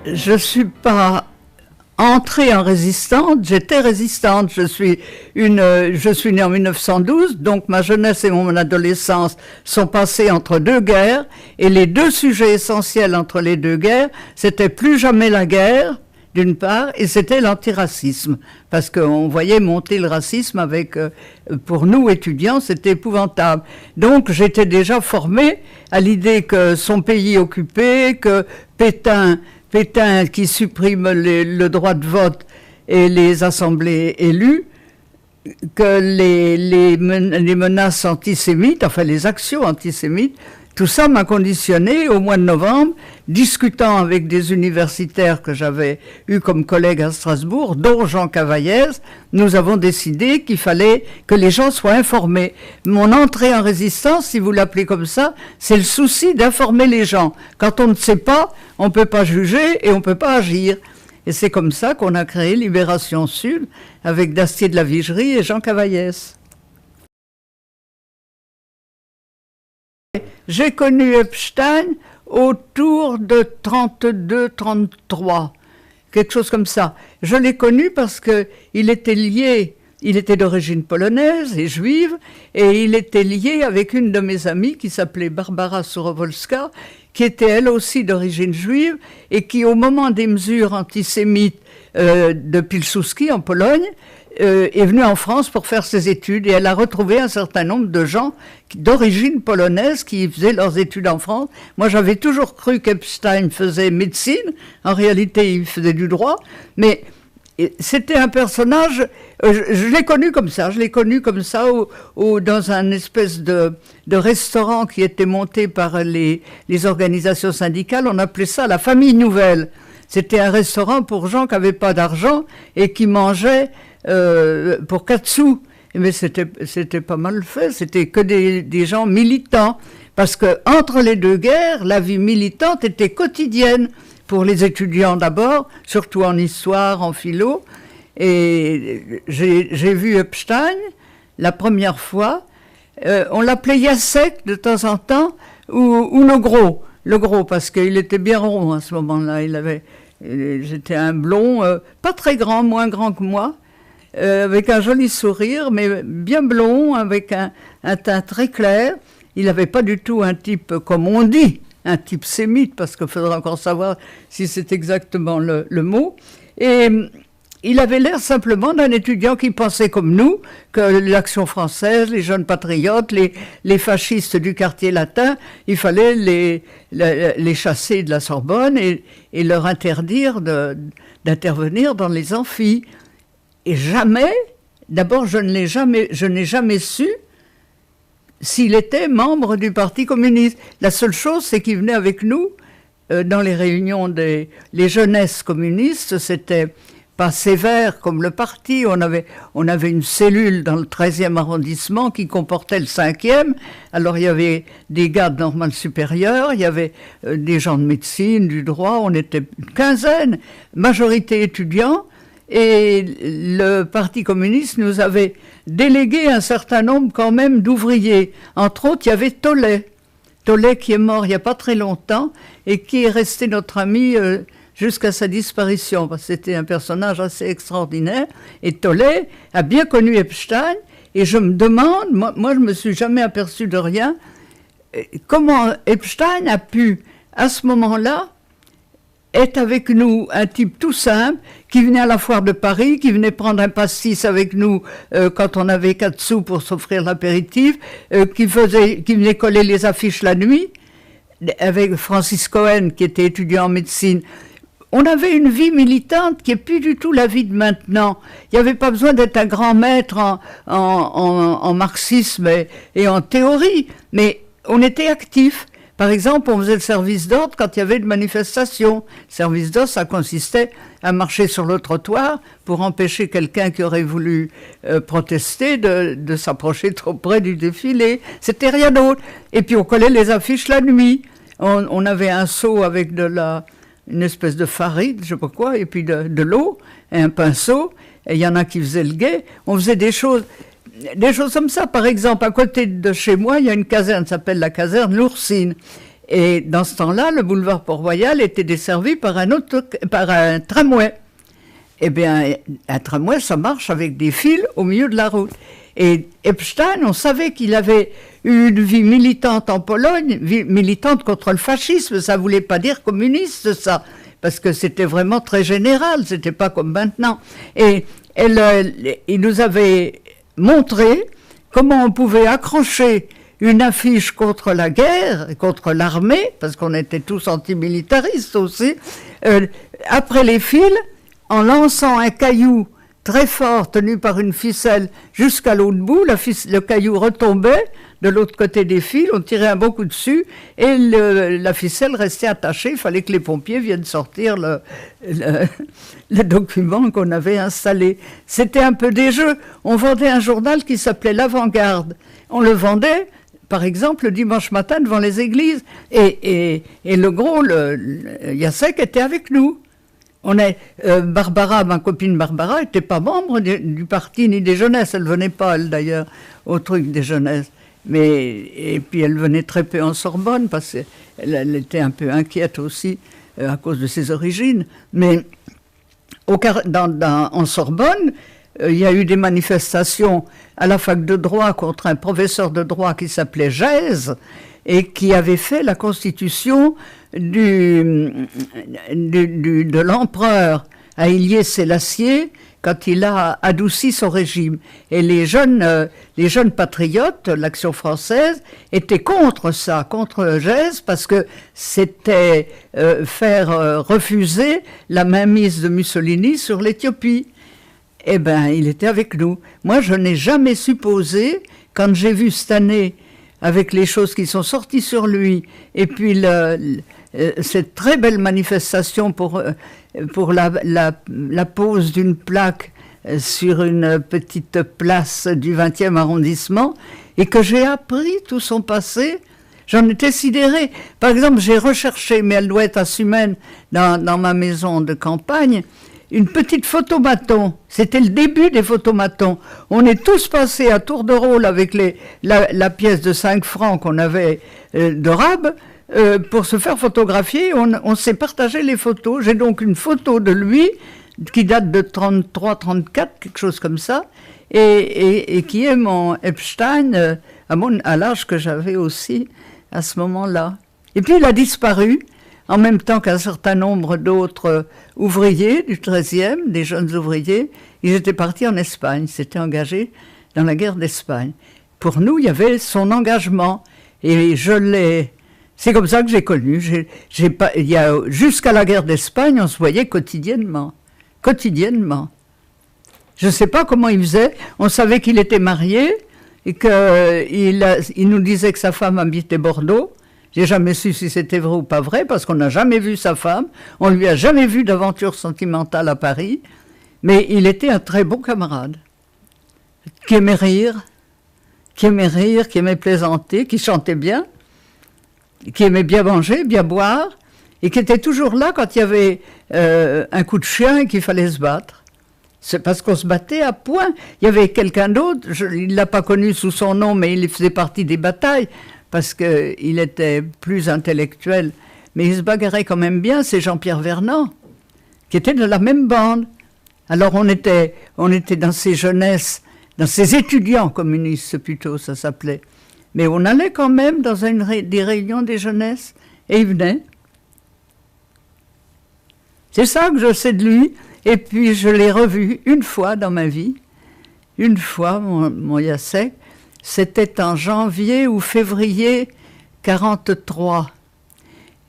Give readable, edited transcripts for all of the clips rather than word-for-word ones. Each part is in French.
Je ne suis pas entrée en résistante, j'étais résistante. Je suis née en 1912, donc ma jeunesse et mon adolescence sont passées entre deux guerres, et les deux sujets essentiels entre les deux guerres, c'était plus jamais la guerre, d'une part, et c'était l'antiracisme, parce qu'on voyait monter le racisme avec, pour nous étudiants, c'était épouvantable. Donc j'étais déjà formée à l'idée que son pays occupé, que Pétain qui supprime le droit de vote et les assemblées élues, que les menaces antisémites, enfin les actions antisémites, tout ça m'a conditionné au mois de novembre, discutant avec des universitaires que j'avais eus comme collègues à Strasbourg, dont Jean Cavaillès. Nous avons décidé qu'il fallait que les gens soient informés. Mon entrée en résistance, si vous l'appelez comme ça, c'est le souci d'informer les gens. Quand on ne sait pas, on ne peut pas juger et on ne peut pas agir. Et c'est comme ça qu'on a créé Libération Sud avec Dastier de la Vigerie et Jean Cavaillès. J'ai connu Epstein autour de 32-33, quelque chose comme ça. Je l'ai connu parce qu'il était lié, il était d'origine polonaise et juive, et il était lié avec une de mes amies qui s'appelait Barbara Surowolska, qui était elle aussi d'origine juive, et qui au moment des mesures antisémites de Pilsudski en Pologne, est venue en France pour faire ses études, et elle a retrouvé un certain nombre de gens d'origine polonaise qui faisaient leurs études en France. Moi, j'avais toujours cru qu'Epstein faisait médecine. En réalité, il faisait du droit. Mais c'était un personnage... je l'ai connu comme ça. Je l'ai connu comme ça dans un espèce de restaurant qui était monté par les organisations syndicales. On appelait ça la famille nouvelle. C'était un restaurant pour gens qui n'avaient pas d'argent et qui mangeaient pour 4 sous. Mais c'était pas mal fait, c'était que des gens militants. Parce que entre les deux guerres, la vie militante était quotidienne pour les étudiants d'abord, surtout en histoire, en philo. Et j'ai vu Epstein la première fois. On l'appelait Jacek de temps en temps, ou le gros, parce qu'il était bien rond à ce moment-là. J'étais un blond, pas très grand, moins grand que moi, avec un joli sourire, mais bien blond, avec un teint très clair. Il n'avait pas du tout un type, comme on dit, un type sémite, parce qu'il faudra encore savoir si c'est exactement le mot. Et il avait l'air simplement d'un étudiant qui pensait comme nous, que l'Action française, les jeunes patriotes, les fascistes du quartier latin, il fallait les chasser de la Sorbonne et leur interdire d'intervenir dans les amphis. Et jamais, d'abord je n'ai jamais su s'il était membre du Parti communiste. La seule chose, c'est qu'il venait avec nous dans les réunions les jeunesses communistes. C'était pas sévère comme le parti. On avait une cellule dans le 13e arrondissement qui comportait le 5e. Alors il y avait des gars de normale supérieure, il y avait des gens de médecine, du droit. On était une quinzaine, majorité étudiants. Et le Parti communiste nous avait délégué un certain nombre quand même d'ouvriers. Entre autres, il y avait Tollet qui est mort il n'y a pas très longtemps et qui est resté notre ami jusqu'à sa disparition, parce que c'était un personnage assez extraordinaire. Et Tollet a bien connu Epstein, et je me demande, moi je ne me suis jamais aperçu de rien, comment Epstein a pu, à ce moment-là, est avec nous un type tout simple, qui venait à la foire de Paris, qui venait prendre un pastis avec nous quand on avait 4 sous pour s'offrir l'apéritif, qui venait coller les affiches la nuit, avec Francis Cohen, qui était étudiant en médecine. On avait une vie militante qui n'est plus du tout la vie de maintenant. Il n'y avait pas besoin d'être un grand maître en marxisme et en théorie, mais on était actifs. Par exemple, on faisait le service d'ordre quand il y avait de manifestations. Le service d'ordre, ça consistait à marcher sur le trottoir pour empêcher quelqu'un qui aurait voulu protester de s'approcher trop près du défilé. C'était rien d'autre. Et puis on collait les affiches la nuit. On avait un seau avec une espèce de farine, je sais pas quoi, et puis de l'eau, et un pinceau. Et il y en a qui faisaient le guet. On faisait des choses comme ça. Par exemple, à côté de chez moi, il y a une caserne, ça s'appelle la caserne L'Oursine. Et dans ce temps-là, le boulevard Port-Royal était desservi par un tramway. Eh bien, un tramway, ça marche avec des fils au milieu de la route. Et Epstein, on savait qu'il avait eu une vie militante en Pologne, vie militante contre le fascisme. Ça ne voulait pas dire communiste, ça, parce que c'était vraiment très général, c'était pas comme maintenant. Et il nous avait montré comment on pouvait accrocher une affiche contre la guerre, contre l'armée, parce qu'on était tous antimilitaristes aussi, après les fils, en lançant un caillou très fort tenu par une ficelle jusqu'à l'autre bout, le caillou retombait de l'autre côté des fils, on tirait un bon coup dessus et la ficelle restait attachée, il fallait que les pompiers viennent sortir le document qu'on avait installé. C'était un peu des jeux. On vendait un journal qui s'appelait L'Avant-Garde. On le vendait, par exemple, le dimanche matin devant les églises. Et le gros, Jacek était avec nous. Barbara, ma copine Barbara, n'était pas membre du parti ni des jeunesses. Elle ne venait pas, elle d'ailleurs, au truc des jeunesses. Et puis elle venait très peu en Sorbonne, parce qu'elle était un peu inquiète aussi à cause de ses origines. Mais en Sorbonne, il y a eu des manifestations à la fac de droit contre un professeur de droit qui s'appelait Gèze, et qui avait fait la constitution de l'empereur Haïlé Sélassié quand il a adouci son régime. Et les jeunes patriotes, l'Action française, étaient contre ça, contre Gèze, parce que c'était faire refuser la mainmise de Mussolini sur l'Éthiopie. Eh bien, il était avec nous. Moi, je n'ai jamais supposé, quand j'ai vu cette année, avec les choses qui sont sorties sur lui, et puis cette très belle manifestation pour la pose d'une plaque sur une petite place du 20e arrondissement, et que j'ai appris tout son passé, j'en étais sidérée. Par exemple, j'ai recherché, mais elle doit être à Sumène, dans ma maison de campagne, une petite photomaton. C'était le début des photomatons. On est tous passés à tour de rôle avec la pièce de 5 francs qu'on avait de Rabe pour se faire photographier. On s'est partagé les photos. J'ai donc une photo de lui qui date de 33-34, quelque chose comme ça, et qui est mon Epstein à l'âge que j'avais aussi à ce moment-là. Et puis il a disparu, en même temps qu'un certain nombre d'autres ouvriers du 13e, des jeunes ouvriers. Ils étaient partis en Espagne, ils s'étaient engagés dans la guerre d'Espagne. Pour nous, il y avait son engagement, et c'est comme ça que j'ai connu. Jusqu'à la guerre d'Espagne, on se voyait quotidiennement. Je ne sais pas comment il faisait. On savait qu'il était marié et qu'il nous disait que sa femme habitait Bordeaux. J'ai jamais su si c'était vrai ou pas vrai, parce qu'on n'a jamais vu sa femme. On lui a jamais vu d'aventure sentimentale à Paris. Mais il était un très bon camarade, qui aimait rire, qui aimait plaisanter, qui chantait bien, qui aimait bien manger, bien boire, et qui était toujours là quand il y avait un coup de chien et qu'il fallait se battre. C'est parce qu'on se battait à point. Il y avait quelqu'un d'autre, il ne l'a pas connu sous son nom, mais il faisait partie des batailles, parce qu'il était plus intellectuel. Mais il se bagarrait quand même bien, c'est Jean-Pierre Vernant, qui était de la même bande. Alors on était dans ces jeunesses, dans ces étudiants communistes plutôt, ça s'appelait. Mais on allait quand même dans des réunions des jeunesses, et il venait. C'est ça que je sais de lui, et puis je l'ai revu une fois dans ma vie, une fois, mon Jacek. C'était en janvier ou février 1943.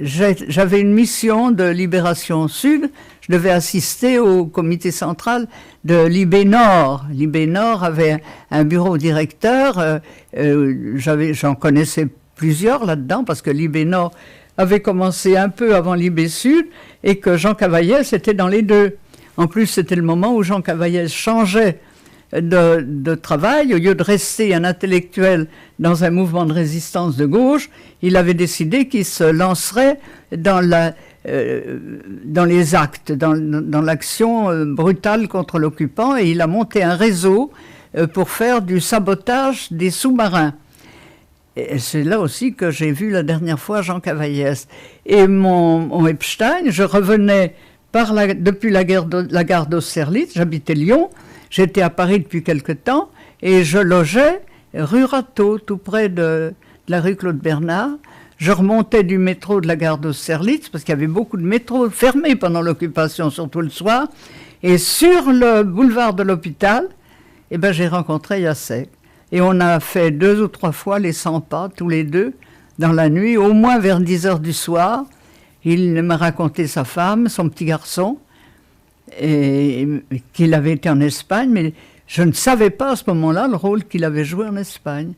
J'avais une mission de Libération Sud. Je devais assister au comité central de Libé Nord. Libé Nord avait un bureau directeur. J'en connaissais plusieurs là-dedans, parce que Libé Nord avait commencé un peu avant Libé Sud, et que Jean Cavaillès était dans les deux. En plus, c'était le moment où Jean Cavaillès changeait de travail. Au lieu de rester un intellectuel dans un mouvement de résistance de gauche, il avait décidé qu'il se lancerait dans les actes, dans l'action brutale contre l'occupant, et il a monté un réseau pour faire du sabotage des sous-marins. Et c'est là aussi que j'ai vu la dernière fois Jean Cavaillès. Et mon Epstein, je revenais depuis la gare d'Austerlitz, j'habitais Lyon, j'étais à Paris depuis quelque temps, et je logeais rue Rateau, tout près de la rue Claude Bernard. Je remontais du métro de la gare d'Austerlitz, parce qu'il y avait beaucoup de métros fermés pendant l'occupation, surtout le soir. Et sur le boulevard de l'Hôpital, eh ben, j'ai rencontré Jacek. Et on a fait 2 ou 3 fois les 100 pas, tous les deux, dans la nuit, au moins vers 10 heures du soir. Il m'a raconté sa femme, son petit garçon, et qu'il avait été en Espagne, mais je ne savais pas à ce moment-là le rôle qu'il avait joué en Espagne.